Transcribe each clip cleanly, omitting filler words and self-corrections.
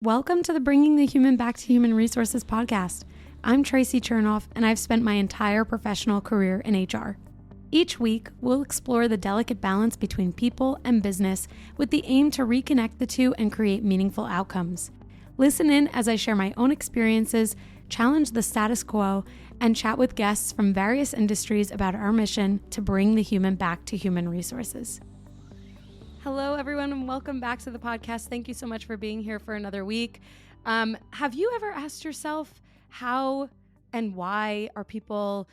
Welcome to the Bringing the Human Back to Human Resources podcast. I'm Tracy Chernoff, and I've spent my entire professional career in HR. Each week, we'll explore the delicate balance between people and business with the aim to reconnect the two and create meaningful outcomes. Listen in as I share my own experiences, challenge the status quo, and chat with guests from various industries about our mission to bring the human back to human resources. Hello, everyone, and welcome back to the podcast. Thank you so much for being here for another week. Have you ever asked yourself how and why are people,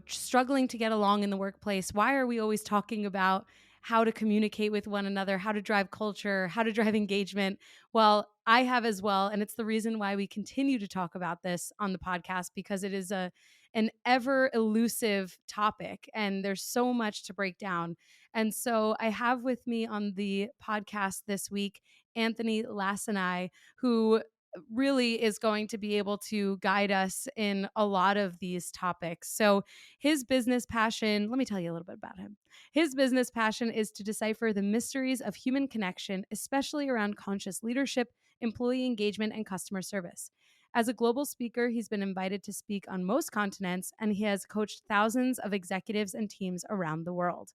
struggling to get along in the workplace? Why are we always talking about how to communicate with one another, how to drive culture, how to drive engagement? Well, I have as well, and it's the reason why we continue to talk about this on the podcast, because it is an ever elusive topic, and there's so much to break down. And so I have with me on the podcast this week, Antoni Lacinai, who really is going to be able to guide us in a lot of these topics. So his business passion, let me tell you a little bit about him. His business passion is to decipher the mysteries of human connection, especially around conscious leadership, employee engagement, and customer service. As a global speaker, he's been invited to speak on most continents, and he has coached thousands of executives and teams around the world.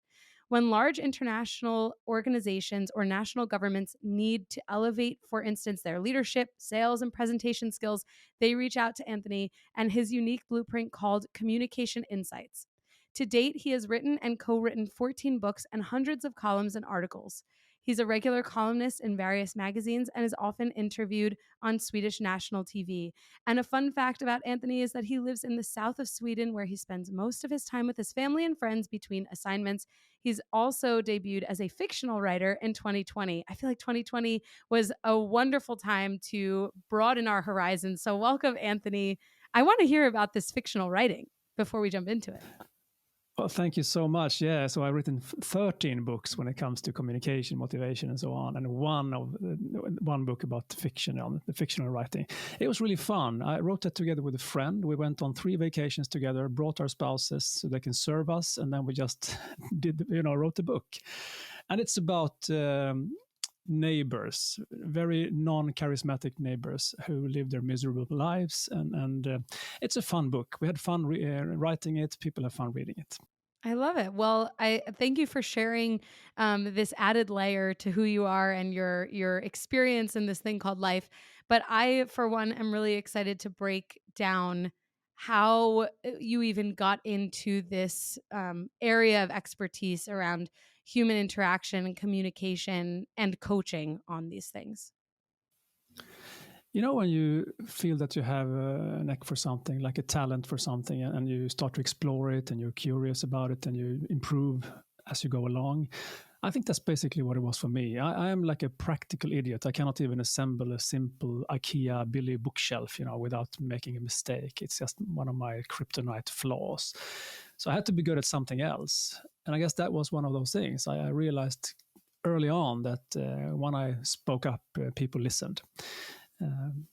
When large international organizations or national governments need to elevate, for instance, their leadership, sales, and presentation skills, they reach out to Antoni and his unique blueprint called Communication Insights. To date, he has written and co-written 14 books and hundreds of columns and articles. He's a regular columnist in various magazines and is often interviewed on Swedish national TV. And a fun fact about Antoni is that he lives in the south of Sweden, where he spends most of his time with his family and friends between assignments. He's also debuted as a fictional writer in 2020. I feel like 2020 was a wonderful time to broaden our horizons. So welcome, Antoni. I want to hear about this fictional writing before we jump into it. Well, thank you so much. Yeah, so I've written 13 books when it comes to communication, motivation, and so on, and one book about the fictional writing. It was really fun. I wrote that together with a friend. We went on 3 vacations together, brought our spouses so they can serve us, and then we just wrote the book. And it's about neighbors, very non-charismatic neighbors who live their miserable lives, and it's a fun book. We had fun writing it. People have fun reading it. I love it. Well, I thank you for sharing this added layer to who you are and your experience in this thing called life. But I, for one, am really excited to break down how you even got into this area of expertise around human interaction and communication and coaching on these things. When you feel that you have a knack for something, like a talent for something, and you start to explore it and you're curious about it and you improve as you go along, I think that's basically what it was for me. I am like a practical idiot. I cannot even assemble a simple IKEA Billy bookshelf, without making a mistake. It's just one of my kryptonite flaws. So I had to be good at something else. And I guess that was one of those things. I realized early on that when I spoke up, people listened.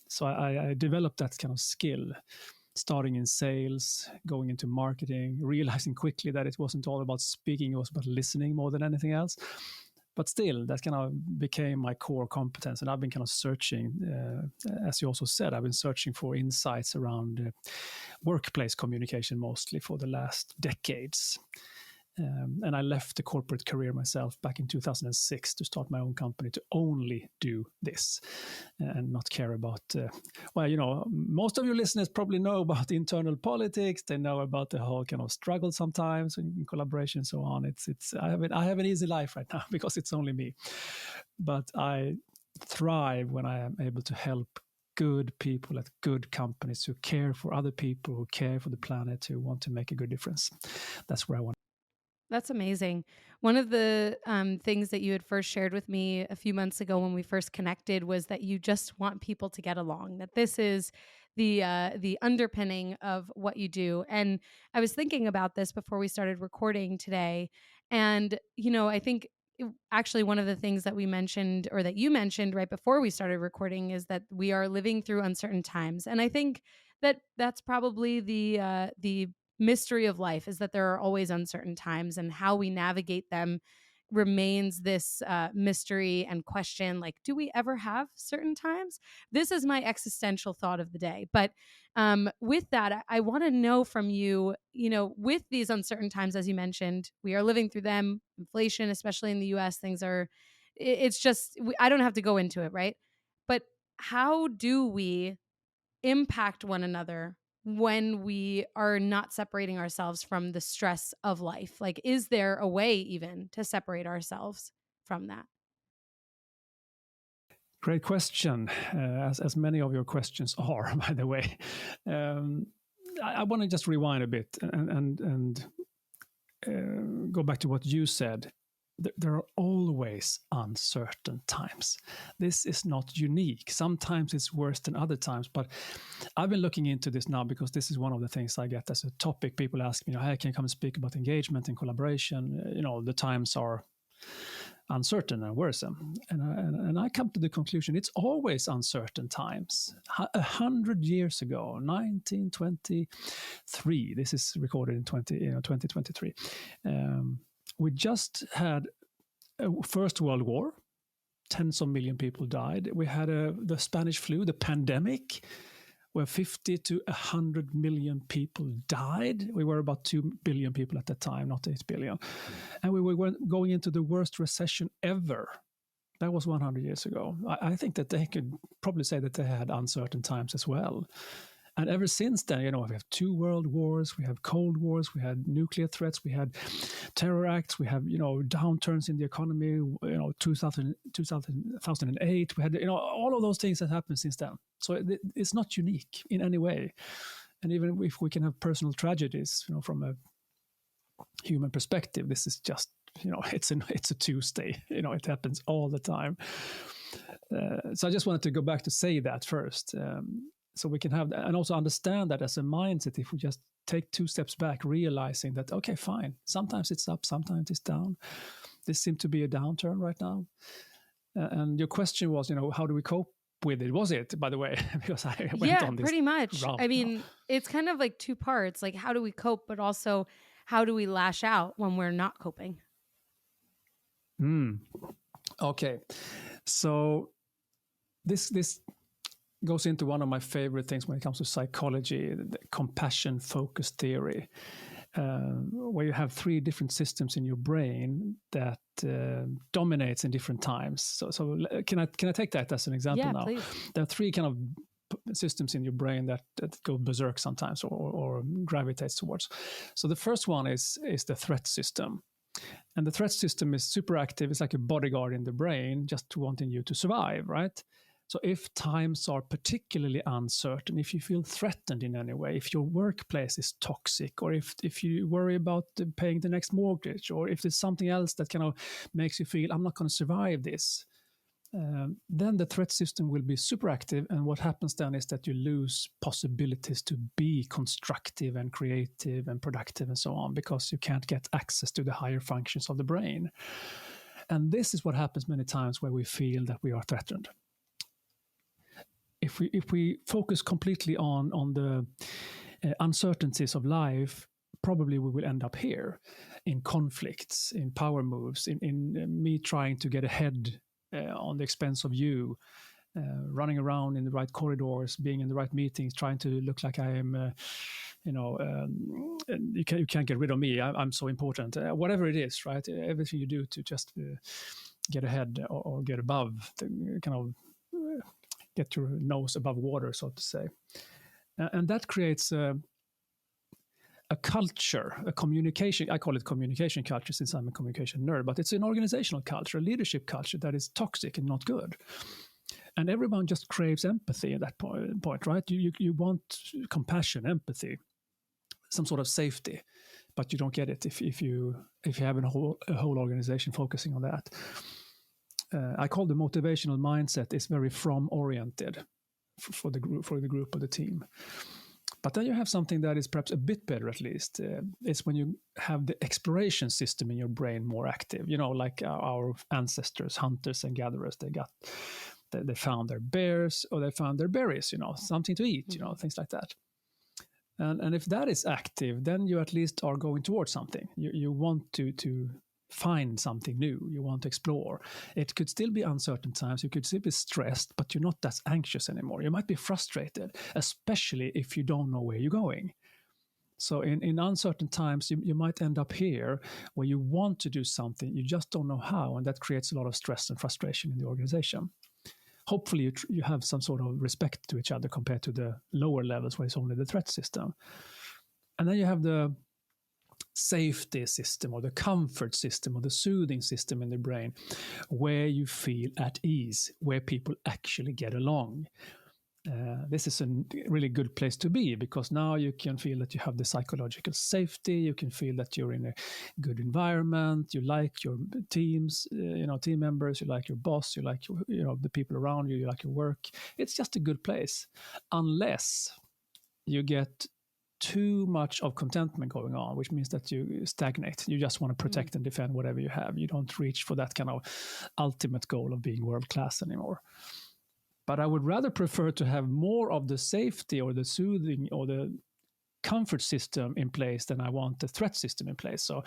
So I developed that kind of skill, starting in sales, going into marketing, realizing quickly that it wasn't all about speaking, it was about listening more than anything else. But still, that kind of became my core competence. And I've been kind of searching, as you also said, I've been searching for insights around workplace communication mostly for the last decades. And I left the corporate career myself back in 2006 to start my own company to only do this and not care about, most of your listeners probably know about internal politics. They know about the whole kind of struggle sometimes in collaboration and so on. I have an easy life right now because it's only me. But I thrive when I am able to help good people at good companies who care for other people, who care for the planet, who want to make a good difference. That's where I want. That's amazing. One of the things that you had first shared with me a few months ago when we first connected was that you just want people to get along, that this is the underpinning of what you do. And I was thinking about this before we started recording today. And, I think actually one of the things that we mentioned, or that you mentioned right before we started recording, is that we are living through uncertain times. And I think that that's probably the mystery of life, is that there are always uncertain times, and how we navigate them remains this mystery and question, like, do we ever have certain times? This is my existential thought of the day. But with that, I want to know from you, with these uncertain times, as you mentioned, we are living through them, inflation, especially in the US, it's just, I don't have to go into it, right? But how do we impact one another when we are not separating ourselves from the stress of life? Like, is there a way even to separate ourselves from that? Great question, as many of your questions are, by the way. I want to just rewind a bit and go back to what you said. There are always uncertain times. This is not unique. Sometimes it's worse than other times, but I've been looking into this now because this is one of the things I get as a topic. People ask me, hey, can you come and speak about engagement and collaboration? The times are uncertain and worrisome. And I come to the conclusion, it's always uncertain times. 100 years ago, 1923, this is recorded in 2023, we just had a First World War. Tens of millions of people died. We had the Spanish flu, the pandemic, where 50 to 100 million people died. We were about 2 billion people at that time, not 8 billion. And we were going into the worst recession ever. That was 100 years ago. I think that they could probably say that they had uncertain times as well. And ever since then, we have 2 world wars, we have cold wars, we had nuclear threats, we had terror acts, we have, downturns in the economy, 2008, we had, all of those things that happened since then. So it's not unique in any way. And even if we can have personal tragedies, from a human perspective, this is just, it's a Tuesday, it happens all the time. So I just wanted to go back to say that first. So we can have that and also understand that as a mindset, if we just take 2 steps back, realizing that, okay, fine, sometimes it's up, sometimes it's down. This seems to be a downturn right now. And your question was, how do we cope with it? Was it, by the way, because I went on this pretty much. route I mean, it's kind of like 2 parts, like how do we cope, but also how do we lash out when we're not coping? Okay. So this goes into one of my favorite things when it comes to psychology, the compassion focus theory, where you have 3 different systems in your brain that dominates in different times. So can I take that as an example now? Please. There are 3 kind of systems in your brain that go berserk sometimes or gravitates towards. So the first one is the threat system. And the threat system is super active. It's like a bodyguard in the brain, just wanting you to survive, right? So if times are particularly uncertain, if you feel threatened in any way, if your workplace is toxic, or if you worry about paying the next mortgage, or if there's something else that kind of makes you feel, I'm not going to survive this, then the threat system will be super active. And what happens then is that you lose possibilities to be constructive and creative and productive and so on, because you can't get access to the higher functions of the brain. And this is what happens many times where we feel that we are threatened. If we focus completely on the uncertainties of life, probably we will end up here in conflicts, in power moves, in me trying to get ahead on the expense of you, running around in the right corridors, being in the right meetings, trying to look like I am, you can't get rid of me. I'm so important. Whatever it is, right? Everything you do to just get ahead or get above, kind of get your nose above water, so to say. And that creates a culture, a communication, I call it communication culture since I'm a communication nerd, but it's an organizational culture, a leadership culture that is toxic and not good. And everyone just craves empathy at that point, right? You want compassion, empathy, some sort of safety, but you don't get it if you have a whole organization focusing on that. I call the motivational mindset is very from oriented for the group or the team. But then you have something that is perhaps a bit better, at least. It's when you have the exploration system in your brain more active. Like our ancestors, hunters and gatherers, they found their bears or they found their berries. Something to eat. Things like that. And if that is active, then you at least are going towards something. You want to find something new. You want to explore. It could still be uncertain times. You could still be stressed, but you're not that anxious anymore. You might be frustrated, especially if you don't know where you're going. So in uncertain times, you might end up here where you want to do something, you just don't know how, and that creates a lot of stress and frustration in the organization. Hopefully you have some sort of respect to each other compared to the lower levels where it's only the threat system. And then you have the safety system or the comfort system or the soothing system in the brain, where you feel at ease, where people actually get along. This is a really good place to be, because now you can feel that you have the psychological safety. You can feel that you're in a good environment. You like your teams, team members. You like your boss. You like the people around you. You like your work. It's just a good place, unless you get too much of contentment going on, which means that you stagnate. You just want to protect and defend whatever you have. You don't reach for that kind of ultimate goal of being world class anymore. But I would rather prefer to have more of the safety or the soothing or the comfort system in place than I want the threat system in place. So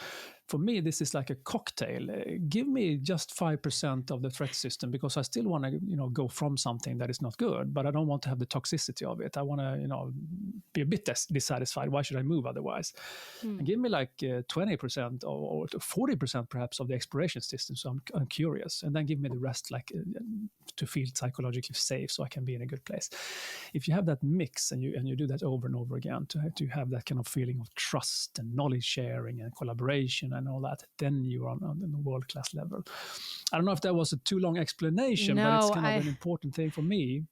for me, this is like a cocktail. Give me just 5% of the threat system, because I still want to, go from something that is not good, but I don't want to have the toxicity of it. I want to, be a bit dissatisfied. Why should I move otherwise? And give me like 20% or 40% perhaps of the exploration system. So I'm curious, and then give me the rest, like to feel psychologically safe, so I can be in a good place. If you have that mix and you do that over and over again, to have that kind of feeling of trust and knowledge sharing and collaboration and all that, then you are on the world-class level. I don't know if that was a too long explanation, but it's kind of an important thing for me.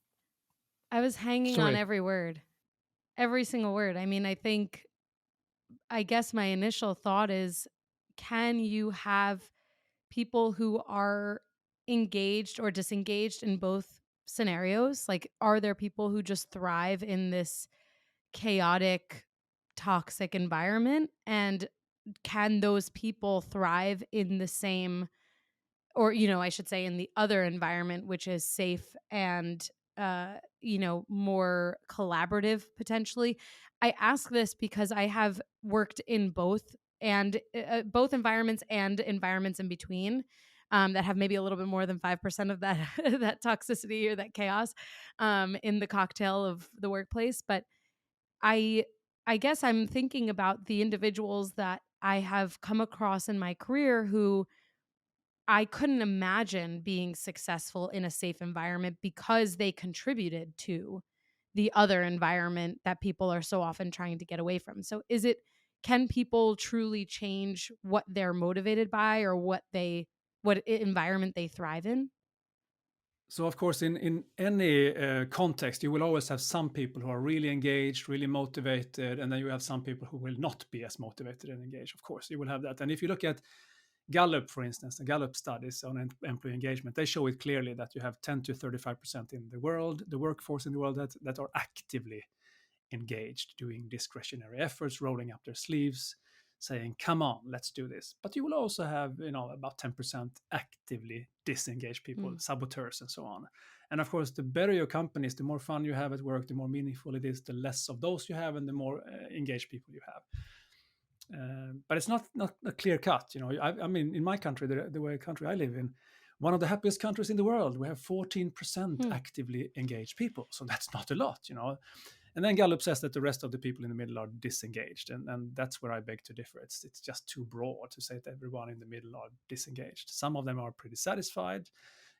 I was hanging on every word, every single word. I mean, I guess my initial thought is, can you have people who are engaged or disengaged in both scenarios? Like, are there people who just thrive in this chaotic, toxic environment? And can those people thrive in the same, or, I should say in the other environment, which is safe and, more collaborative potentially? I ask this because I have worked in both environments and environments in between, that have maybe a little bit more than 5% of that that toxicity or that chaos in the cocktail of the workplace. But I guess I'm thinking about the individuals that I have come across in my career who I couldn't imagine being successful in a safe environment because they contributed to the other environment that people are so often trying to get away from. So can people truly change what they're motivated by, or what environment they thrive in? So, of course, in any context, you will always have some people who are really engaged, really motivated, and then you have some people who will not be as motivated and engaged. Of course, you will have that. And if you look at Gallup, for instance, the Gallup studies on employee engagement, they show it clearly that you have 10 to 35% in the workforce in the world that are actively engaged, doing discretionary efforts, rolling up their sleeves, saying, come on, let's do this. But you will also have, about 10% actively disengaged people, saboteurs and so on. And of course, the better your company is, the more fun you have at work, the more meaningful it is, the less of those you have, and the more engaged people you have. But it's not a clear cut. I mean, in my country, the way country I live in, one of the happiest countries in the world, we have 14% actively engaged people. So that's not a lot, And then Gallup says that the rest of the people in the middle are disengaged. And that's where I beg to differ. It's just too broad to say that everyone in the middle are disengaged. Some of them are pretty satisfied.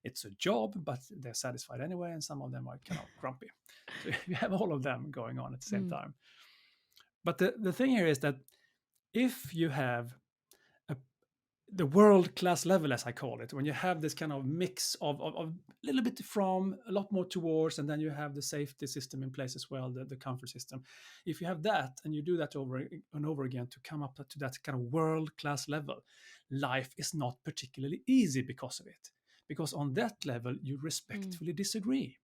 It's a job, but they're satisfied anyway. And some of them are kind of grumpy. So you have all of them going on at the same time. But the thing here is that if you have the world-class level, as I call it, when you have this kind of mix of a little bit from, a lot more towards, and then you have the safety system in place as well, the comfort system. If you have that and you do that over and over again to come up to that kind of world-class level, life is not particularly easy because of it. Because on that level, you respectfully disagree.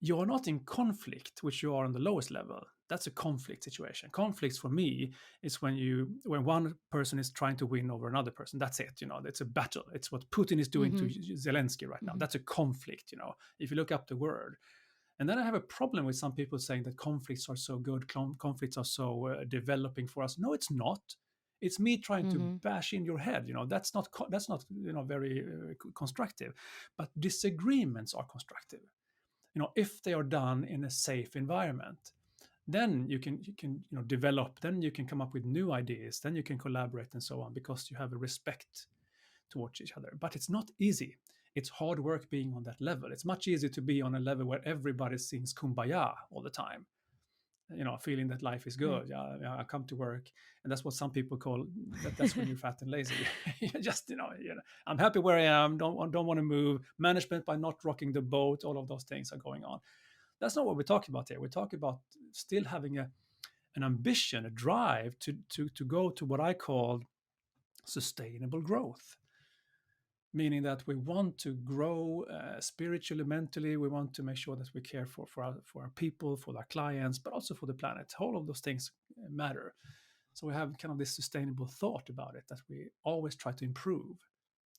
You're not in conflict, which you are on the lowest level. That's a conflict situation. Conflicts for me is when one person is trying to win over another person. That's it. It's a battle. It's what Putin is doing to Zelensky right now. That's a conflict. If you look up the word. And then I have a problem with some people saying that conflicts are so good, conflicts are so developing for us. No, it's not. It's me trying to bash in your head. That's not very constructive. But disagreements are constructive. If they are done in a safe environment, then you can develop. Then you can come up with new ideas. Then you can collaborate and so on, because you have a respect towards each other. But it's not easy. It's hard work being on that level. It's much easier to be on a level where everybody sings kumbaya all the time, feeling that life is good. Yeah, I come to work, and that's what some people call that's when you're fat and lazy. Just I'm happy where I am. Don't want to move. Management by not rocking the boat. All of those things are going on. That's not what we're talking about here. We're talking about still having an ambition, a drive to go to what I call sustainable growth. Meaning that we want to grow spiritually, mentally. We want to make sure that we care for our people, for our clients, but also for the planet. All of those things matter. So we have kind of this sustainable thought about it, that we always try to improve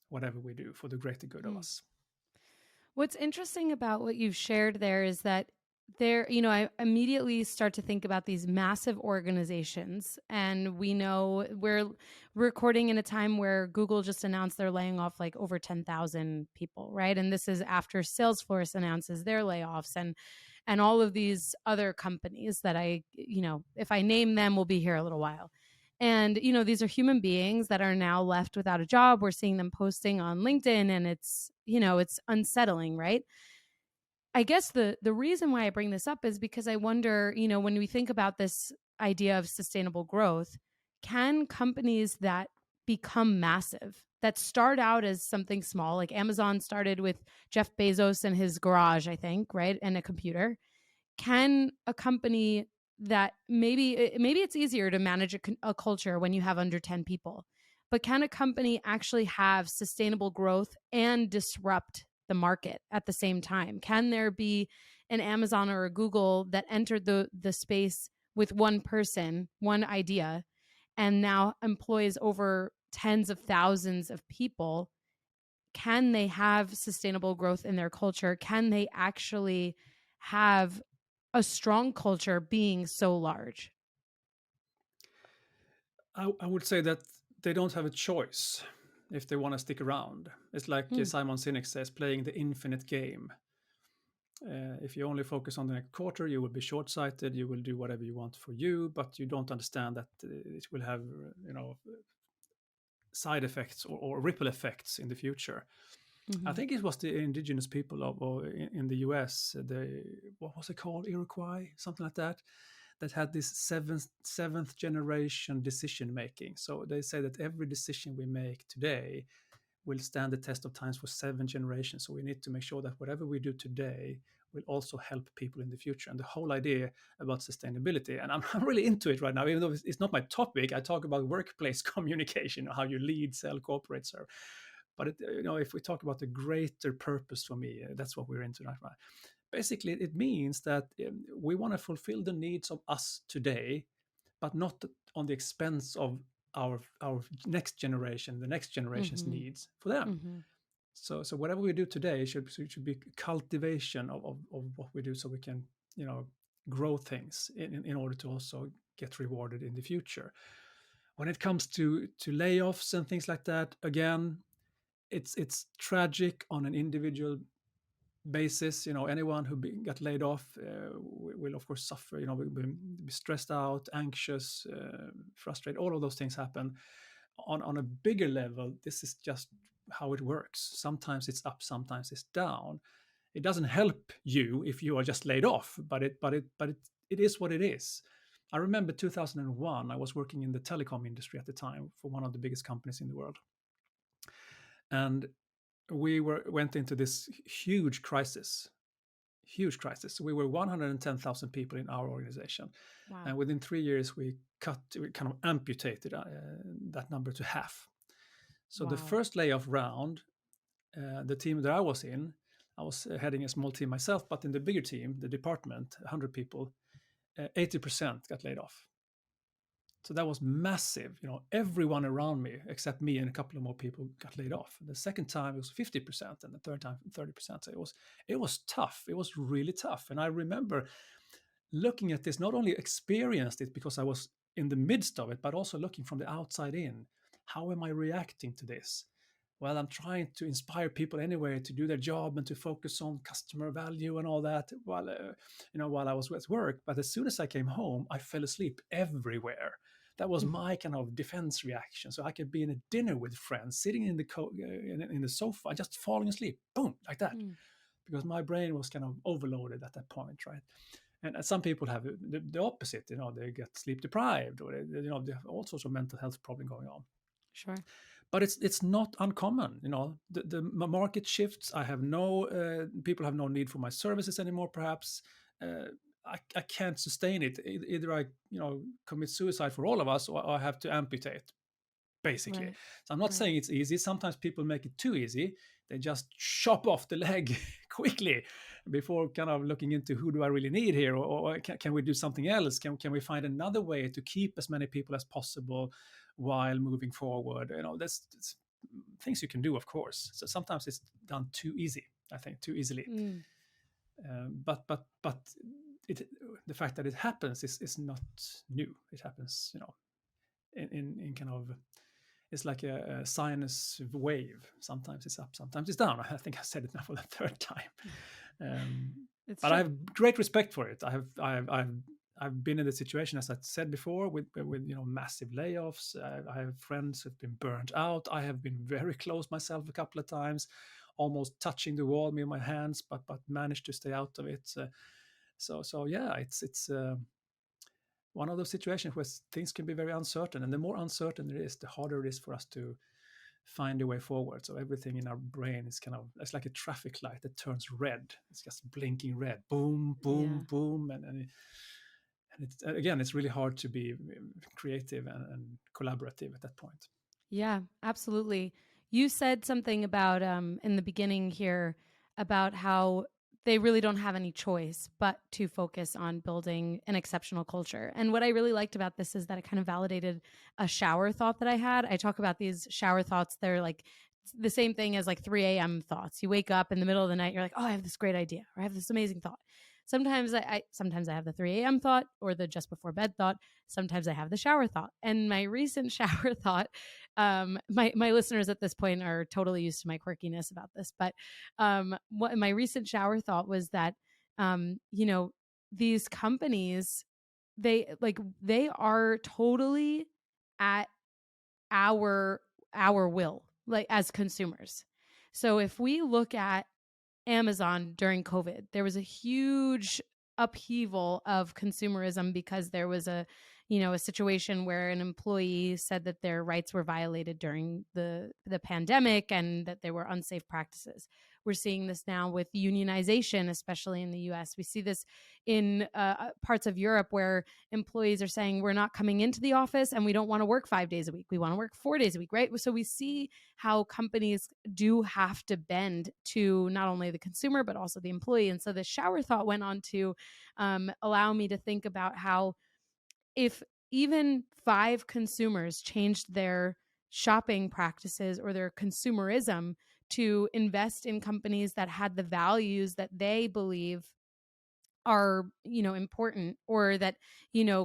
whatever we do for the greater good of us. What's interesting about what you've shared there is that I immediately start to think about these massive organizations, and we know we're recording in a time where Google just announced they're laying off like over 10,000 people, right? And this is after Salesforce announces their layoffs, and all of these other companies that if I name them, we'll be here a little while. And, these are human beings that are now left without a job. We're seeing them posting on LinkedIn, and it's unsettling, right? I guess the reason why I bring this up is because I wonder, when we think about this idea of sustainable growth, can companies that become massive, that start out as something small, like Amazon started with Jeff Bezos in his garage, I think, right, and a computer, can a company that maybe it's easier to manage a culture when you have under 10 people, but can a company actually have sustainable growth and disrupt the market at the same time? Can there be an Amazon or a Google that entered the space with one person, one idea, and now employs over tens of thousands of people? Can they have sustainable growth in their culture? Can they actually have a strong culture being so large? I would say that they don't have a choice if they want to stick around. It's like Simon Sinek says, playing the infinite game. If you only focus on the next quarter, you will be short-sighted. You will do whatever you want for you, but you don't understand that it will have side effects or ripple effects in the future. I think it was the indigenous people in the US, what was it called, Iroquois, something like that had this seventh generation decision making. So they say that every decision we make today will stand the test of times for 7 generations. So we need to make sure that whatever we do today will also help people in the future. And the whole idea about sustainability, and I'm really into it right now, even though it's not my topic. I talk about workplace communication, how you lead, sell, cooperate, serve. But if we talk about the greater purpose for me, that's what we're into right now. Basically, it means that we want to fulfill the needs of us today, but not on the expense of our next generation, the next generation's needs for them. So whatever we do today should be cultivation of what we do, so we can grow things in order to also get rewarded in the future. When it comes to layoffs and things like that, again, it's tragic on an individual basis. Anyone who got laid off will of course suffer. Will be stressed out, anxious, frustrated. All of those things happen. On a bigger level, this is just how it works. Sometimes it's up, sometimes it's down. It doesn't help you if you are just laid off, but it is what it is. I remember 2001. I was working in the telecom industry at the time for one of the biggest companies in the world, and we went into this huge crisis. So we were 110,000 people in our organization. Wow. And within 3 years, we kind of amputated that number to half. So the first layoff round, the team that I was in, I was heading a small team myself, but in the bigger team, the department, 100 people, 80% got laid off. So that was massive. Everyone around me, except me and a couple of more people, got laid off. The second time it was 50%, and the third time 30%. So it was tough. It was really tough. And I remember looking at this, not only experienced it because I was in the midst of it, but also looking from the outside in. How am I reacting to this? Well, I'm trying to inspire people anyway to do their job and to focus on customer value and all that while I was at work. But as soon as I came home, I fell asleep everywhere. That was my kind of defense reaction. So I could be in a dinner with friends, sitting in the sofa, just falling asleep, boom, like that, because my brain was kind of overloaded at that point, right? And some people have the opposite. They get sleep deprived, or they have all sorts of mental health problems going on. Sure. But it's not uncommon. The market shifts. People have no need for my services anymore. Perhaps I can't sustain it. Either I commit suicide for all of us, or I have to amputate, basically. Right. So I'm not saying it's easy. Sometimes people make it too easy. They just chop off the leg quickly before kind of looking into who do I really need here, or can we do something else? Can we find another way to keep as many people as possible while moving forward? There's things you can do, of course. So sometimes it's done too easy, I think, too easily. But the fact that it happens is not new. It happens, in kind of, it's like a sinus wave. Sometimes it's up, sometimes it's down. I think I said it now for the third time. But I have great respect for it. I've been in the situation, as I said before, with massive layoffs. I have friends who've been burnt out. I have been very close myself a couple of times, almost touching the wall with my hands, but managed to stay out of it. So yeah, it's one of those situations where things can be very uncertain, and the more uncertain it is, the harder it is for us to find a way forward. So everything in our brain is it's like a traffic light that turns red. It's just blinking red, boom, boom, boom, and it's really hard to be creative and collaborative at that point. Yeah, absolutely. You said something about in the beginning here about how they really don't have any choice but to focus on building an exceptional culture. And what I really liked about this is that it kind of validated a shower thought that I had. I talk about these shower thoughts. They're like the same thing as like 3 a.m. thoughts. You wake up in the middle of the night, you're like, oh, I have this great idea, or I have this amazing thought. Sometimes I have the 3 a.m. thought or the just before bed thought. Sometimes I have the shower thought. And my recent shower thought, my listeners at this point are totally used to my quirkiness about this, but what my recent shower thought was that, these companies, they are totally at our will, like as consumers. So if we look at Amazon during COVID, there was a huge upheaval of consumerism because there was a situation where an employee said that their rights were violated during the pandemic and that there were unsafe practices. We're seeing this now with unionization, especially in the US. We see this in parts of Europe where employees are saying we're not coming into the office and we don't want to work 5 days a week. We want to work 4 days a week, right? So we see how companies do have to bend to not only the consumer, but also the employee. And so the shower thought went on to allow me to think about how if even 5 consumers changed their shopping practices or their consumerism to invest in companies that had the values that they believe are, important, or that,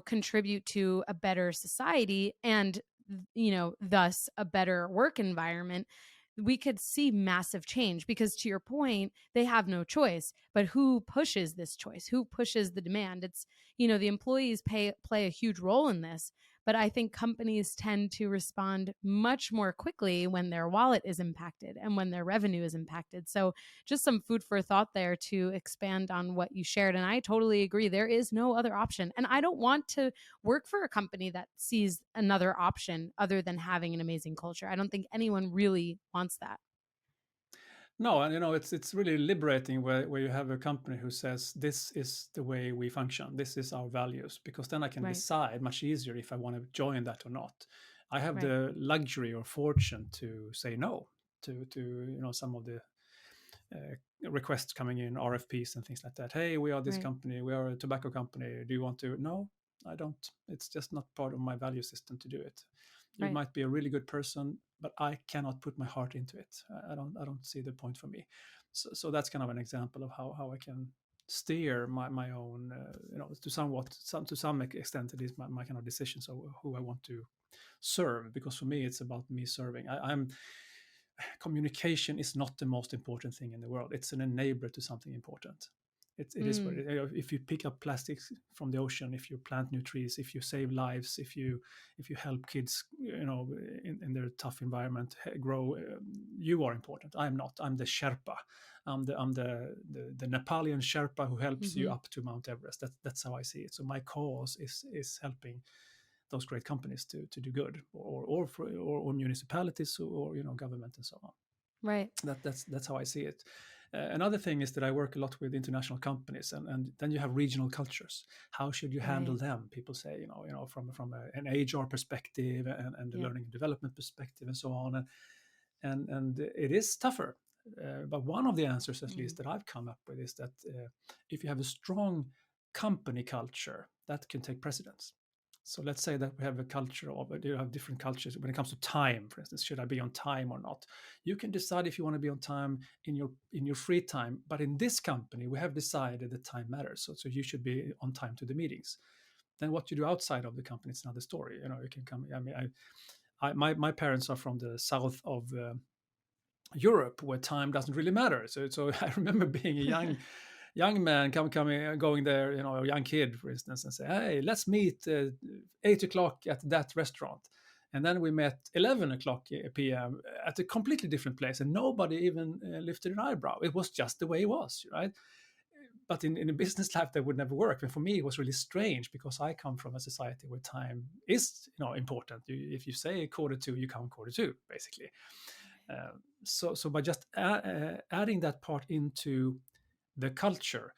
contribute to a better society and, thus a better work environment, we could see massive change. Because to your point, they have no choice. But who pushes this choice? Who pushes the demand? It's, the employees play a huge role in this. But I think companies tend to respond much more quickly when their wallet is impacted and when their revenue is impacted. So just some food for thought there to expand on what you shared. And I totally agree. There is no other option. And I don't want to work for a company that sees another option other than having an amazing culture. I don't think anyone really wants that. No, and it's really liberating where you have a company who says this is the way we function, this is our values, because then I can decide much easier if I want to join that or not. I have the luxury or fortune to say no to some of the requests coming in, RFPs and things like that. Hey, we are this company, we are a tobacco company. Do you want to? No, I don't. It's just not part of my value system to do it. You might be a really good person, but I cannot put my heart into it. I don't see the point for me. So that's kind of an example of how I can steer my own, to some extent, it is my kind of decisions of who I want to serve. Because for me, it's about me serving. Communication is not the most important thing in the world. It's an enabler to something important. It is what if you pick up plastics from the ocean, if you plant new trees, if you save lives, if you help kids, in their tough environment grow, you are important. I'm not. I'm the Sherpa. I'm the Nepalian Sherpa who helps you up to Mount Everest. That's how I see it. So my cause is helping those great companies to do good, or municipalities, or government and so on. Right. That's how I see it. Another thing is that I work a lot with international companies, and then you have regional cultures. How should you handle them? People say, from an HR perspective and a learning and development perspective and so on, and it is tougher. But one of the answers, at least, that I've come up with is that if you have a strong company culture, that can take precedence. So let's say that we have a culture you have different cultures when it comes to time. For instance, should I be on time or not? You can decide if you want to be on time in your free time. But in this company, we have decided that time matters. So you should be on time to the meetings. Then what you do outside of the company is another story. You can come. I mean, my parents are from the south of Europe, where time doesn't really matter. So I remember being a young man going there, a young kid, for instance, and say, hey, let's meet 8:00 at that restaurant. And then we met 11:00 p.m. at a completely different place, and nobody even lifted an eyebrow. It was just the way it was, right? But in a business life, that would never work. And for me, it was really strange, because I come from a society where time is, important. If you say 1:45, you come 1:45, basically. So by just adding that part into the culture,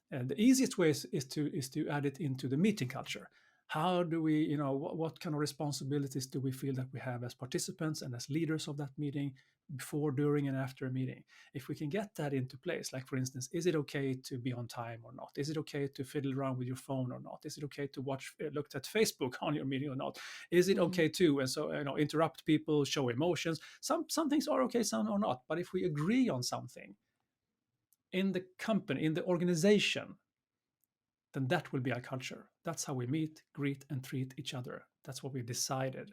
and the easiest way is to add it into the meeting culture. How do we, what kind of responsibilities do we feel that we have as participants and as leaders of that meeting, before, during, and after a meeting? If we can get that into place, like, for instance, is it okay to be on time or not? Is it okay to fiddle around with your phone or not? Is it okay to look at Facebook on your meeting or not? Is it okay to, and so, interrupt people, show emotions? Some things are okay, some are not. But if we agree on something in the company, in the organization, then that will be our culture. That's how we meet, greet, and treat each other. That's what we decided.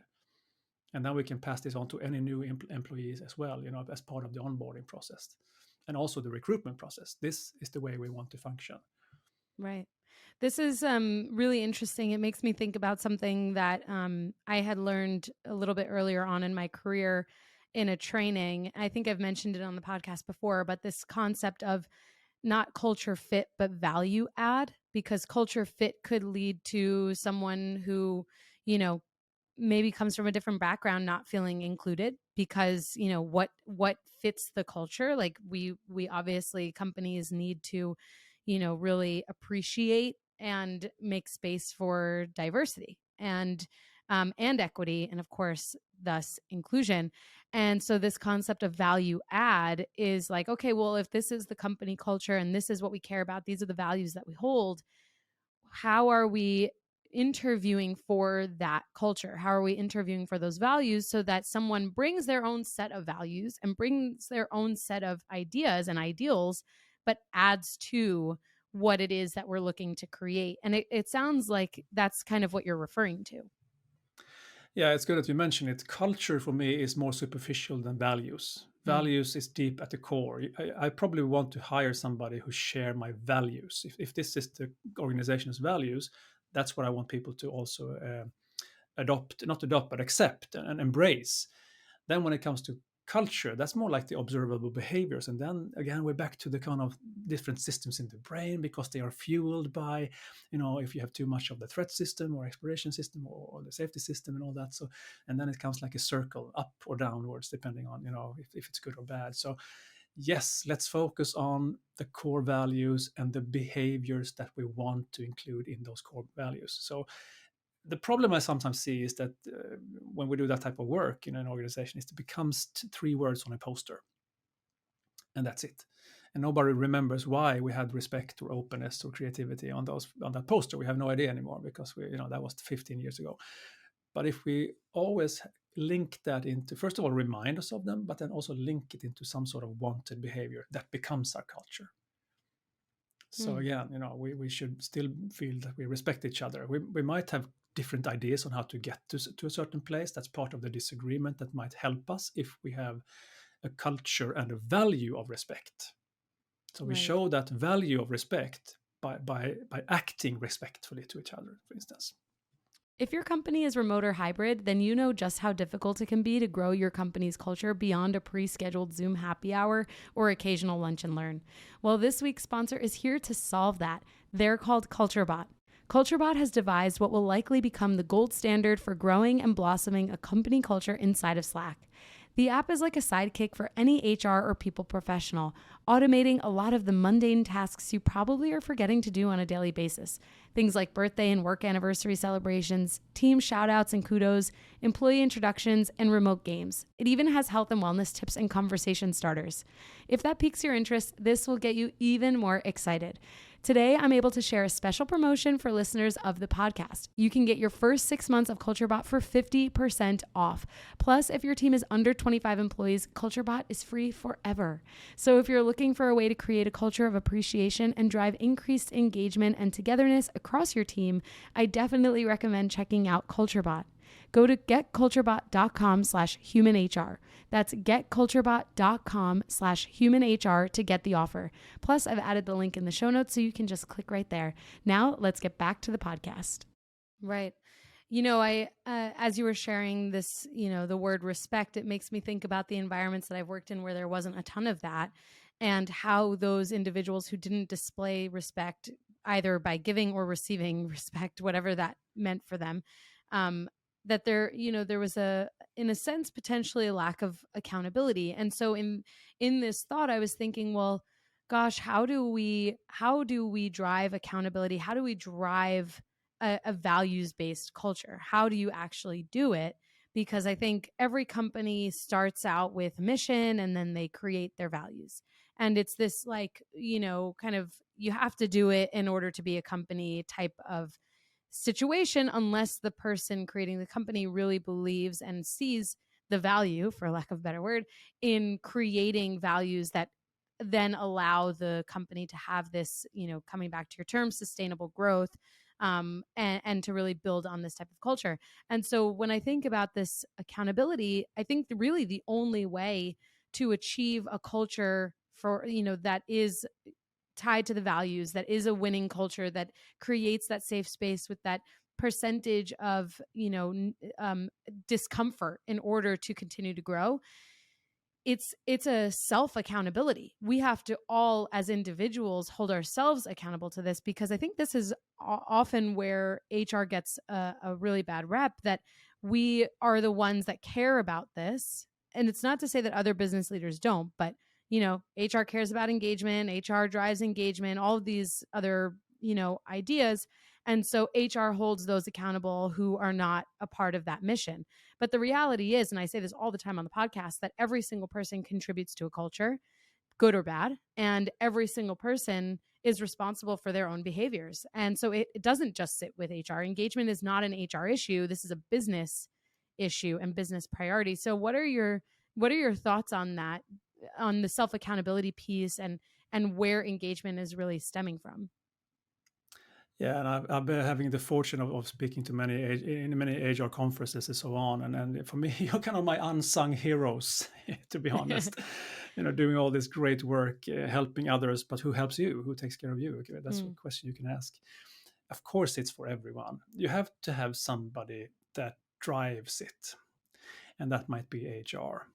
And then we can pass this on to any new employees as well, as part of the onboarding process, and also the recruitment process. This is the way we want to function. Right. This is really interesting. It makes me think about something that I had learned a little bit earlier on in my career in a training. I think I've mentioned it on the podcast before, but this concept of not culture fit, but value add, because culture fit could lead to someone who, maybe comes from a different background, not feeling included, because, what fits the culture. Like we obviously, companies need to, really appreciate and make space for diversity and equity, and of course, thus inclusion. And so this concept of value add is like, okay, well, if this is the company culture and this is what we care about, these are the values that we hold, how are we interviewing for that culture? How are we interviewing for those values, so that someone brings their own set of values and brings their own set of ideas and ideals, but adds to what it is that we're looking to create? And it sounds like that's kind of what you're referring to. Yeah, it's good that you mention it. Culture for me is more superficial than values. Values is deep at the core. I probably want to hire somebody who share my values. If this is the organization's values, that's what I want people to also accept and embrace. Then when it comes to culture, that's more like the observable behaviors. And then again, we're back to the kind of different systems in the brain, because they are fueled by, if you have too much of the threat system or exploration system or the safety system and all that. So, and then it comes like a circle, up or downwards, depending on, if it's good or bad. So yes, let's focus on the core values and the behaviors that we want to include in those core values. So the problem I sometimes see is that when we do that type of work in an organization, it becomes 3 words on a poster, and that's it. And nobody remembers why we had respect or openness or creativity on that poster. We have no idea anymore, because that was 15 years ago. But if we always link that into, first of all, remind us of them, but then also link it into some sort of wanted behavior, that becomes our culture. So again, we should still feel that we respect each other. We might have different ideas on how to get to a certain place. That's part of the disagreement that might help us if we have a culture and a value of respect. So we show that value of respect by acting respectfully to each other, for instance. If your company is remote or hybrid, then you know just how difficult it can be to grow your company's culture beyond a pre-scheduled Zoom happy hour or occasional lunch and learn. Well, this week's sponsor is here to solve that. They're called CultureBot. CultureBot has devised what will likely become the gold standard for growing and blossoming a company culture inside of Slack. The app is like a sidekick for any HR or people professional, automating a lot of the mundane tasks you probably are forgetting to do on a daily basis. Things like birthday and work anniversary celebrations, team shoutouts and kudos, employee introductions, and remote games. It even has health and wellness tips and conversation starters. If that piques your interest, this will get you even more excited. Today, I'm able to share a special promotion for listeners of the podcast. You can get your first 6 months of CultureBot for 50% off. Plus, if your team is under 25 employees, CultureBot is free forever. So if you're looking for a way to create a culture of appreciation and drive increased engagement and togetherness across your team, I definitely recommend checking out CultureBot. Go to getculturebot.com/humanhr. That's getculturebot.com/humanhr to get the offer. Plus, I've added the link in the show notes so you can just click right there. Now, let's get back to the podcast. Right. I, as you were sharing this, the word respect, it makes me think about the environments that I've worked in where there wasn't a ton of that, and how those individuals who didn't display respect, either by giving or receiving respect, whatever that meant for them, that there was in a sense, potentially a lack of accountability. And so in this thought, I was thinking, well, gosh, how do we drive accountability? How do we drive a values-based culture? How do you actually do it? Because I think every company starts out with mission and then they create their values. And it's this kind of, you have to do it in order to be a company type of situation, unless the person creating the company really believes and sees the value, for lack of a better word, in creating values that then allow the company to have this, coming back to your term, sustainable growth, and to really build on this type of culture. And so when I think about this accountability, I think really the only way to achieve a culture for, that is tied to the values, that is a winning culture, that creates that safe space with that percentage of, discomfort in order to continue to grow. It's a self accountability. We have to all, as individuals, hold ourselves accountable to this, because I think this is often where HR gets a really bad rep, that we are the ones that care about this. And it's not to say that other business leaders don't, but HR cares about engagement, HR drives engagement, all of these other, ideas. And so HR holds those accountable who are not a part of that mission. But the reality is, and I say this all the time on the podcast, that every single person contributes to a culture, good or bad, and every single person is responsible for their own behaviors. And so it doesn't just sit with HR. Engagement is not an HR issue. This is a business issue and business priority. So what are your thoughts on that, on the self-accountability piece, and where engagement is really stemming from? Yeah, and I've been having the fortune of speaking to many HR conferences and so on. And for me, you're kind of my unsung heroes, to be honest. Doing all this great work, helping others, but who helps you? Who takes care of you? Okay, that's a question you can ask. Of course, it's for everyone. You have to have somebody that drives it, and that might be HR.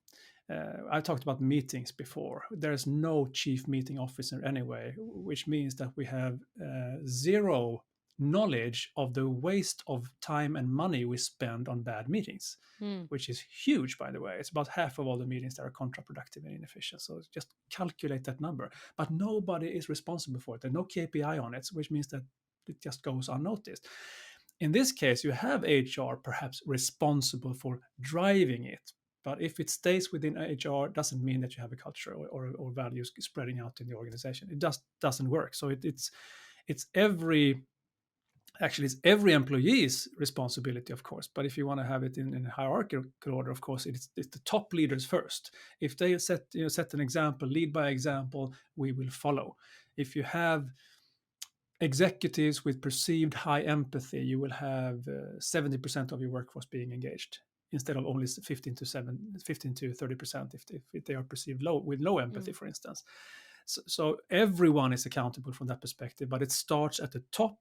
I talked about meetings before. There's no chief meeting officer anyway, which means that we have zero knowledge of the waste of time and money we spend on bad meetings, which is huge, by the way. It's about half of all the meetings that are counterproductive and inefficient. So just calculate that number. But nobody is responsible for it. There's no KPI on it, which means that it just goes unnoticed. In this case, you have HR perhaps responsible for driving it. But if it stays within HR, doesn't mean that you have a culture or values spreading out in the organization. It just doesn't work. So it's every employee's responsibility, of course. But if you want to have it in a hierarchical order, of course, it's the top leaders first. If they set an example, lead by example, we will follow. If you have executives with perceived high empathy, you will have 70% of your workforce being engaged instead of only 15 to 30% if they are perceived with low empathy, for instance. So everyone is accountable from that perspective, but it starts at the top,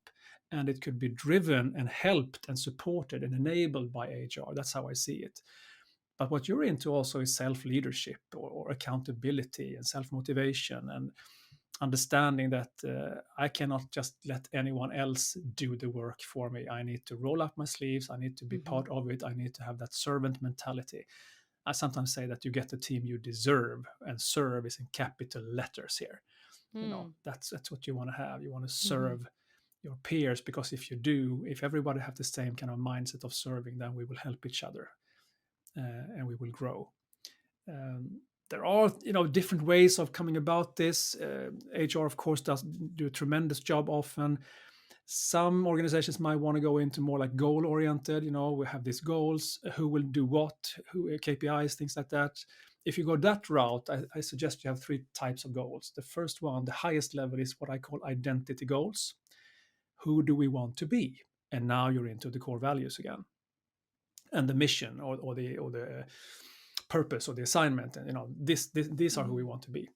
and it could be driven and helped and supported and enabled by HR. That's how I see it. But what you're into also is self-leadership or accountability and self-motivation and understanding that I cannot just let anyone else do the work for me. I need to roll up my sleeves. I need to be part of it. I need to have that servant mentality. I sometimes say that you get the team you deserve, and serve is in capital letters here. You know, that's what you want to have. You want to serve your peers, because if you do, if everybody have the same kind of mindset of serving, then we will help each other and we will grow. There are, different ways of coming about this. HR, of course, does do a tremendous job often. Some organizations might want to go into more like goal-oriented. We have these goals, who will do what, who KPIs, things like that. If you go that route, I suggest you have 3 types of goals. The first one, the highest level, is what I call identity goals. Who do we want to be? And now you're into the core values again, and the mission or the purpose or the assignment, and these are who we want to be.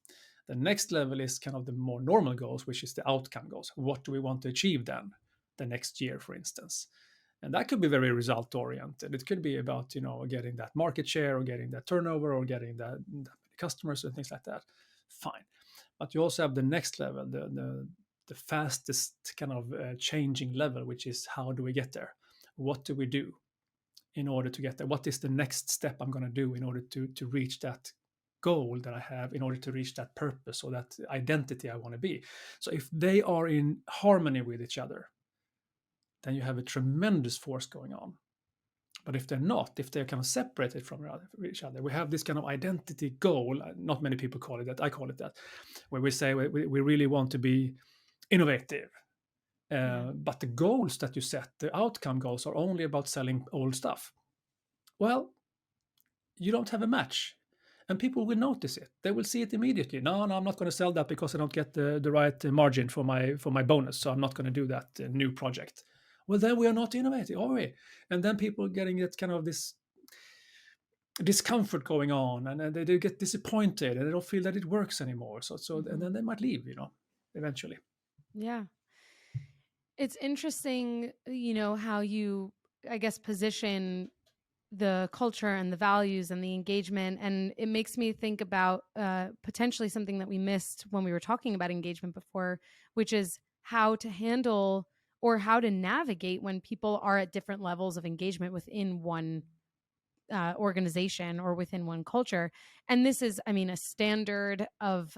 The next level is kind of the more normal goals, which is the outcome goals. What do we want to achieve then the next year, for instance? And that could be very result oriented. It could be about getting that market share, or getting that turnover, or getting that customers and things like that. Fine. But you also have the next level, the fastest kind of changing level, which is how do we get there? What do we do in order to get there? What is the next step I'm going to do in order to reach that goal that I have, in order to reach that purpose or that identity I want to be? So if they are in harmony with each other, then you have a tremendous force going on. But if they're not, if they're kind of separated from each other, we have this kind of identity goal. Not many people call it that. I call it that, where we say we really want to be innovative. But the goals that you set, the outcome goals, are only about selling old stuff. Well, you don't have a match, and people will notice it. They will see it immediately. No, I'm not going to sell that because I don't get the right margin for my bonus, so I'm not going to do that new project. Well, then we are not innovative, are we? And then people getting it kind of this discomfort going on, and they get disappointed, and they don't feel that it works anymore. And then they might leave, eventually. Yeah. It's interesting, how you, I guess, position the culture and the values and the engagement. And it makes me think about potentially something that we missed when we were talking about engagement before, which is how to handle or how to navigate when people are at different levels of engagement within one organization or within one culture. And this is, a standard of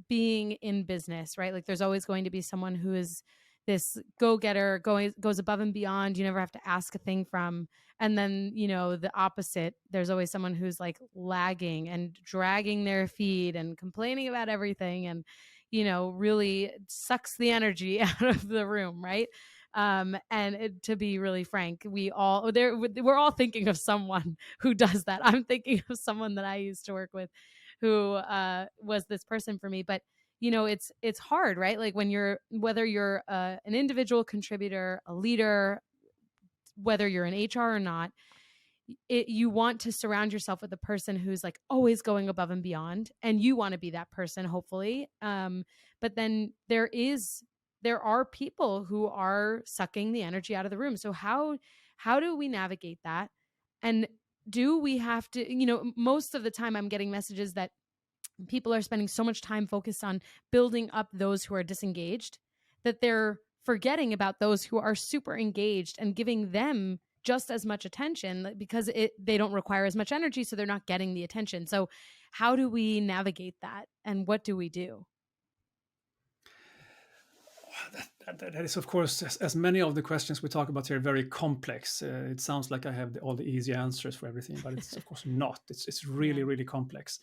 being in business, right? Like there's always going to be someone who is this go-getter, goes above and beyond, you never have to ask a thing from. And then, the opposite, there's always someone who's like lagging and dragging their feet and complaining about everything and, really sucks the energy out of the room, right? To be really frank, we're all thinking of someone who does that. I'm thinking of someone that I used to work with who was this person for me. But it's hard, right? Like whether you're an individual contributor, a leader, whether you're in HR or not, you want to surround yourself with a person who's like always going above and beyond, and you want to be that person, hopefully. But then there are people who are sucking the energy out of the room. So how do we navigate that? And do we have to, most of the time I'm getting messages that people are spending so much time focused on building up those who are disengaged that they're forgetting about those who are super engaged and giving them just as much attention because they don't require as much energy, so they're not getting the attention. So how do we navigate that, and what do we do? That is, of course, as many of the questions we talk about here, very complex. It sounds like I have all the easy answers for everything, but it's of course not. It's really, really complex.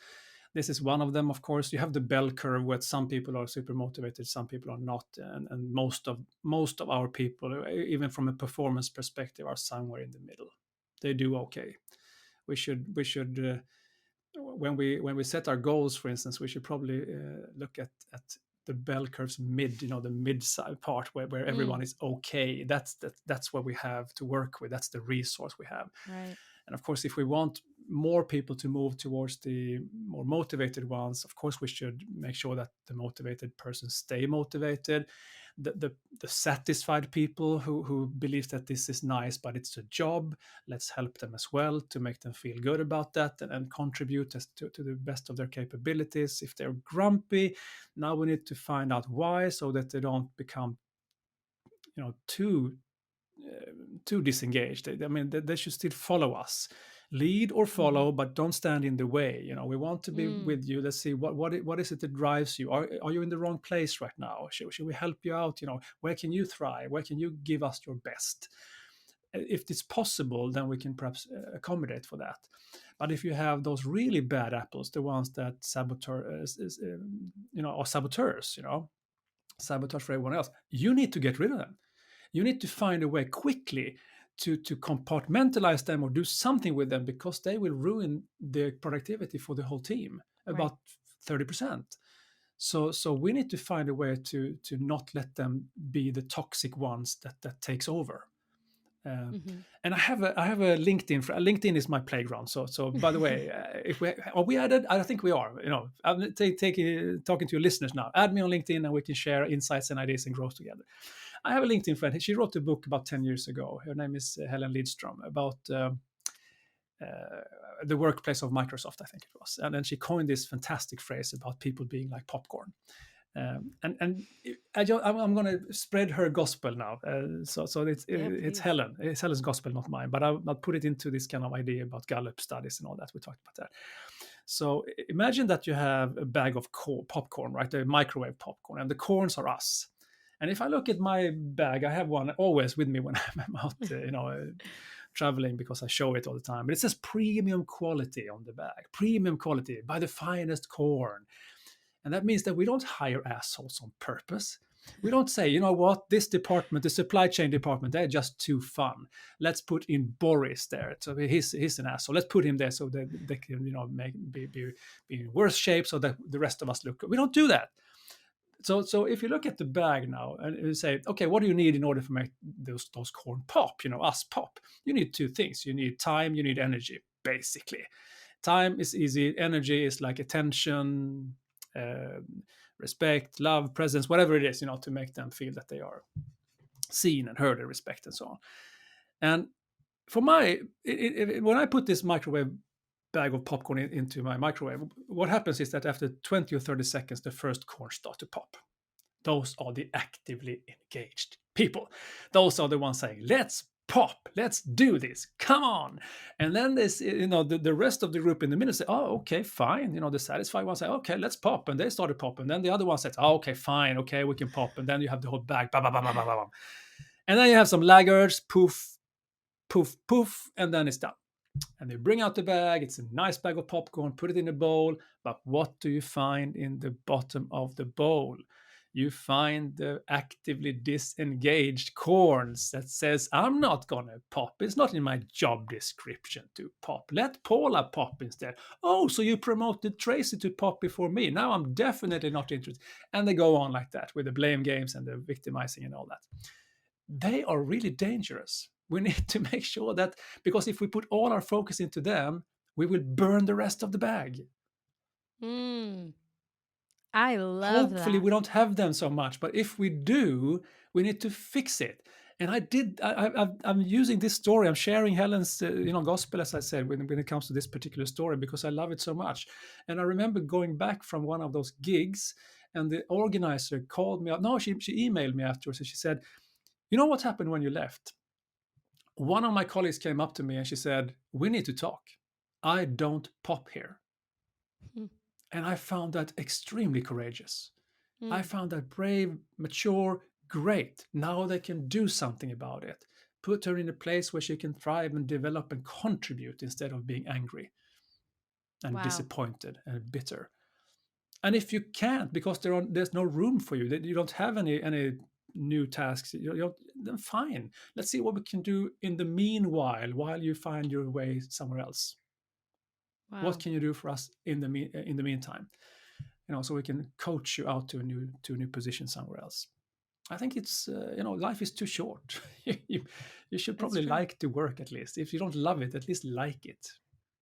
This is one of them, of course. You have the bell curve where some people are super motivated, some people are not, and most of our people, even from a performance perspective, are somewhere in the middle. They do okay. We should when we set our goals, for instance, we should probably look at the bell curve's mid, the mid side part where everyone is okay. That's what we have to work with. That's the resource we have. Right. And of course, if we want more people to move towards the more motivated ones, of course, we should make sure that the motivated persons stay motivated. The satisfied people who believe that this is nice, but it's a job, let's help them as well to make them feel good about that and contribute to the best of their capabilities. If they're grumpy, now we need to find out why, so that they don't become too disengaged. I mean, they should still follow us, lead or follow, but don't stand in the way. We want to be with you. Let's see what is it that drives you. Are you in the wrong place right now? Should we help you out? Where can you thrive? Where can you give us your best? If it's possible, then we can perhaps accommodate for that. But if you have those really bad apples, the ones that sabotage sabotage for everyone else, you need to get rid of them. You need to find a way quickly to compartmentalize them or do something with them, because they will ruin the productivity for the whole team, about 30%. So we need to find a way to not let them be the toxic ones that takes over. And I have a LinkedIn. LinkedIn is my playground. So by the way, if we added? I think we are. I'm talking to your listeners now. Add me on LinkedIn, and we can share insights and ideas and growth together. I have a LinkedIn friend. She wrote a book about 10 years ago. Her name is Helen Lidstrom, about the workplace of Microsoft, I think it was. And then she coined this fantastic phrase about people being like popcorn. And I'm going to spread her gospel now. So it's Helen. It's Helen's gospel, not mine. But I'll put it into this kind of idea about Gallup studies and all that. We talked about that. So imagine that you have a bag of popcorn, right? The microwave popcorn, and the corns are us. And if I look at my bag, I have one always with me when I'm out, traveling, because I show it all the time. But it says premium quality on the bag. Premium quality by the finest corn. And that means that we don't hire assholes on purpose. We don't say, you know what, this department, the supply chain department, they're just too fun. Let's put in Boris there. So he's an asshole. Let's put him there so that they can, be in worse shape so that the rest of us look good. We don't do that. So if you look at the bag now and you say, okay, what do you need in order to make those corn pop, us pop? You need two things. You need time, you need energy, basically. Time is easy. Energy is like attention, respect, love, presence, whatever it is, to make them feel that they are seen and heard and respected and so on. And for when I put this microwave bag of popcorn into my microwave, what happens is that after 20 or 30 seconds, the first corn start to pop. Those are the actively engaged people. Those are the ones saying, let's pop, let's do this, come on. And then this, the rest of the group in the middle say, oh, okay, fine. The satisfied ones say, okay, let's pop. And they started popping. Then the other one says, oh, okay, fine, okay, we can pop. And then you have the whole bag, bah, bah, bah, bah, bah, bah. And then you have some laggards, poof, poof, poof, and then it's done. And they bring out the bag. It's a nice bag of popcorn, put it in a bowl. But what do you find in the bottom of the bowl? You find the actively disengaged corns that says, I'm not going to pop. It's not in my job description to pop. Let Paula pop instead. Oh, so you promoted Tracy to pop before me. Now I'm definitely not interested. And they go on like that with the blame games and the victimizing and all that. They are really dangerous. We need to make sure that, because if we put all our focus into them, we will burn the rest of the bag. I love Hopefully that. we don't have them so much, but if we do, we need to fix it. And I'm using this story. I'm sharing Helen's, gospel, as I said, when it comes to this particular story, because I love it so much. And I remember going back from one of those gigs, and the organizer called me up. No, she emailed me afterwards, and she said, you know what happened when you left? One of my colleagues came up to me and she said, we need to talk. I don't pop here. And I found that extremely courageous. I found that brave, mature, great. Now they can do something about it. Put her in a place where she can thrive and develop and contribute instead of being angry and disappointed and bitter. And if you can't, because there's no room for you, that you don't have any new tasks, then fine. Let's see what we can do in the meanwhile, while you find your way somewhere else. What can you do for us in the meantime? so we can coach you out to a new position somewhere else. I think it's life is too short. You should That's probably true. like to work at least. If you don't love it, at least like it.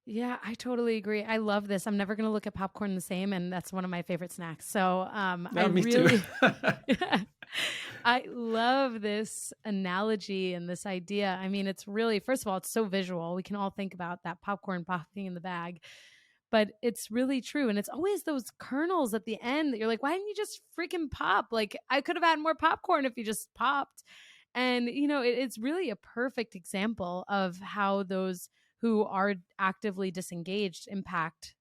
Yeah, I totally agree. I love this. I'm never going to look at popcorn the same, and that's one of my favorite snacks. So I Yeah, me really, too. I love this analogy and this idea. I mean, it's really, first of all, it's so visual. We can all think about that popcorn popping in the bag, but it's really true. And it's always those kernels at the end that you're like, why didn't you just freaking pop? Like, I could have had more popcorn if you just popped. And, it's really a perfect example of how those who are actively disengaged impact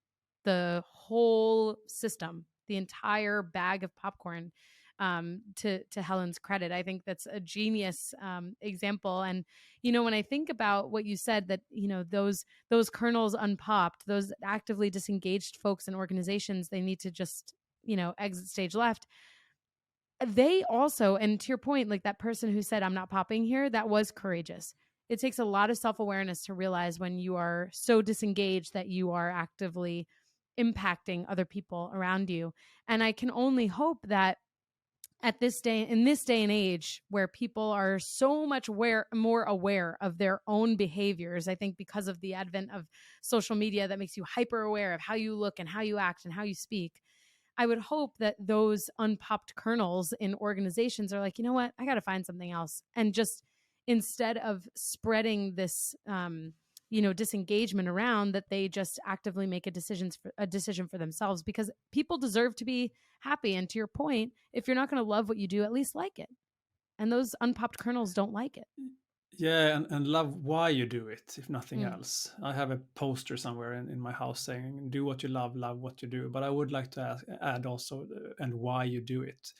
the whole system, the entire bag of popcorn. To Helen's credit, I think that's a genius example. And when I think about what you said, that those kernels unpopped, those actively disengaged folks and organizations, they need to just exit stage left. They also, and to your point, like that person who said, I'm not popping here, that was courageous. It takes a lot of self-awareness to realize when you are so disengaged that you are actively impacting other people around you. And I can only hope that in this day and age where people are so much more aware of their own behaviors, I think because of the advent of social media that makes you hyper aware of how you look and how you act and how you speak, I would hope that those unpopped kernels in organizations are like, you know what, I got to find something else. And just instead of spreading this, disengagement around, that they just actively make a decision for themselves, because people deserve to be happy. And to your point, if you're not going to love what you do, at least like it. And those unpopped kernels don't like it. Yeah, and love why you do it, if nothing else. I have a poster somewhere in my house saying, do what you love what you do. But I would like to add also, and why you do it.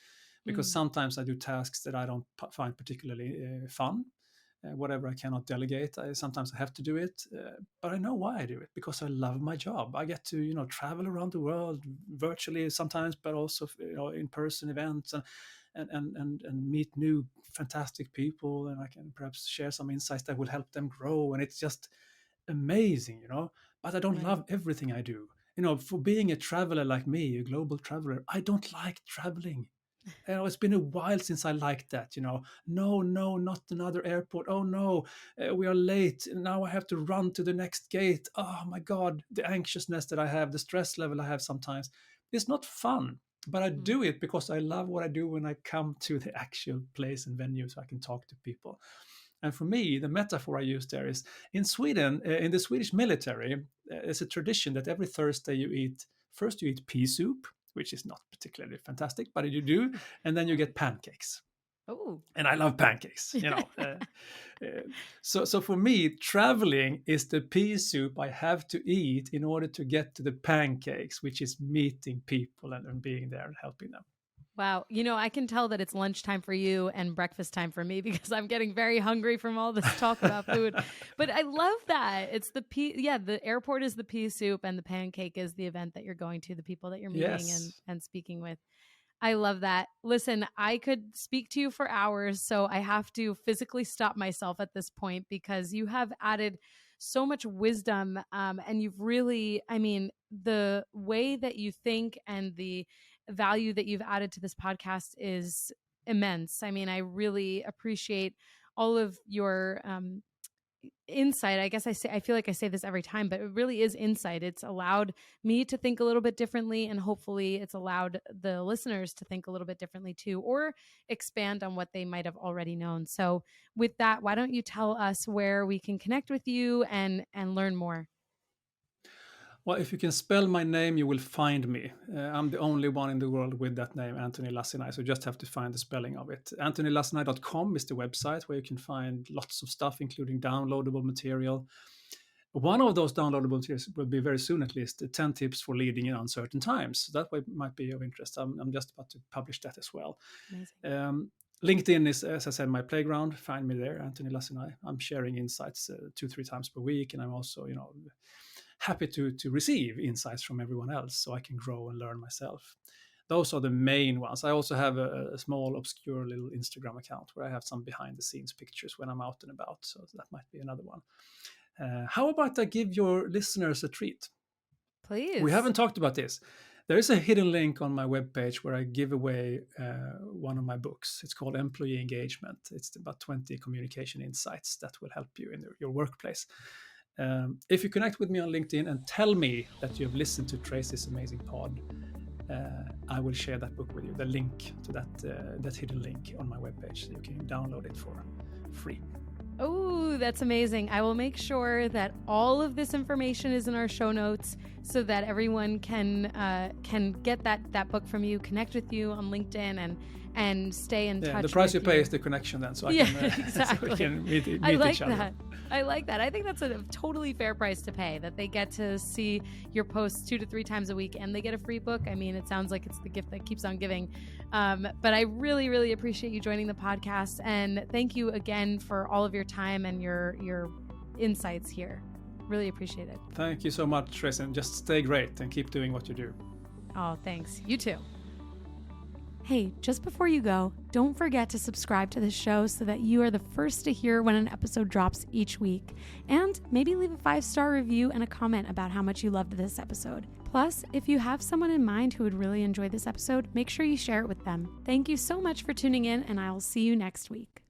Because sometimes I do tasks that I don't find particularly fun. Whatever I cannot delegate, sometimes I have to do it. But I know why I do it, because I love my job. I get to, travel around the world virtually sometimes, but also, in-person events and meet new fantastic people, and I can perhaps share some insights that will help them grow, and it's just amazing. But I don't love everything I do. For being a traveler like me, a global traveler, I don't like traveling. It's been a while since I liked that. No, not another airport. Oh no, we are late. Now I have to run to the next gate. Oh my God, the anxiousness that I have, the stress level I have sometimes, it's not fun. But I do it because I love what I do when I come to the actual place and venue, so I can talk to people. And for me, the metaphor I use there is, in Sweden, in the Swedish military, it's a tradition that every Thursday you eat pea soup, which is not particularly fantastic, but you do, and then you get pancakes. Oh, and I love pancakes. So for me, traveling is the pea soup I have to eat in order to get to the pancakes, which is meeting people and being there and helping them. wow. I can tell that it's lunchtime for you and breakfast time for me, because I'm getting very hungry from all this talk about food. But I love that. It's the airport is the pea soup, and the pancake is the event that you're going to, the people that you're meeting and speaking with. I love that. Listen, I could speak to you for hours, so I have to physically stop myself at this point, because you have added so much wisdom, and you've really, the way that you think and the value that you've added to this podcast is immense. I really appreciate all of your insight. I feel like I say this every time, but it really is insight. It's allowed me to think a little bit differently, and hopefully it's allowed the listeners to think a little bit differently too, or expand on what they might have already known. So with that, why don't you tell us where we can connect with you and learn more? Well, if you can spell my name, you will find me. I'm the only one in the world with that name, Antoni Lacinai. So you just have to find the spelling of it. AntoniLacinai.com is the website where you can find lots of stuff, including downloadable material. One of those downloadable materials will be very soon, at least, 10 tips for leading in uncertain times. That might be of interest. I'm just about to publish that as well. Amazing. LinkedIn is, as I said, my playground. Find me there, Antoni Lacinai. I'm sharing insights 2-3 times per week, and I'm also, happy to receive insights from everyone else, so I can grow and learn myself. Those are the main ones. I also have a small, obscure little Instagram account where I have some behind-the-scenes pictures when I'm out and about. So that might be another one. How about I give your listeners a treat? Please. We haven't talked about this. There is a hidden link on my webpage where I give away one of my books. It's called Employee Engagement. It's about 20 communication insights that will help you in your workplace. If you connect with me on LinkedIn and tell me that you have listened to Tracy's amazing pod, I will share that book with you, the link to that hidden link on my webpage. So you can download it for free. Oh, that's amazing. I will make sure that all of this information is in our show notes so that everyone can get that book from you, connect with you on LinkedIn, and stay in touch. The price you pay is the connection then, so I can, exactly. so we can meet I like each other. I like that. I think that's a totally fair price to pay, that they get to see your posts 2 to 3 times a week and they get a free book. I mean, it sounds like it's the gift that keeps on giving. But I really, really appreciate you joining the podcast. And thank you again for all of your time and your insights here. Really appreciate it. Thank you so much, Tracy. And just stay great and keep doing what you do. Oh, thanks. You too. Hey, just before you go, don't forget to subscribe to the show so that you are the first to hear when an episode drops each week. And maybe leave a 5-star review and a comment about how much you loved this episode. Plus, if you have someone in mind who would really enjoy this episode, make sure you share it with them. Thank you so much for tuning in, and I'll see you next week.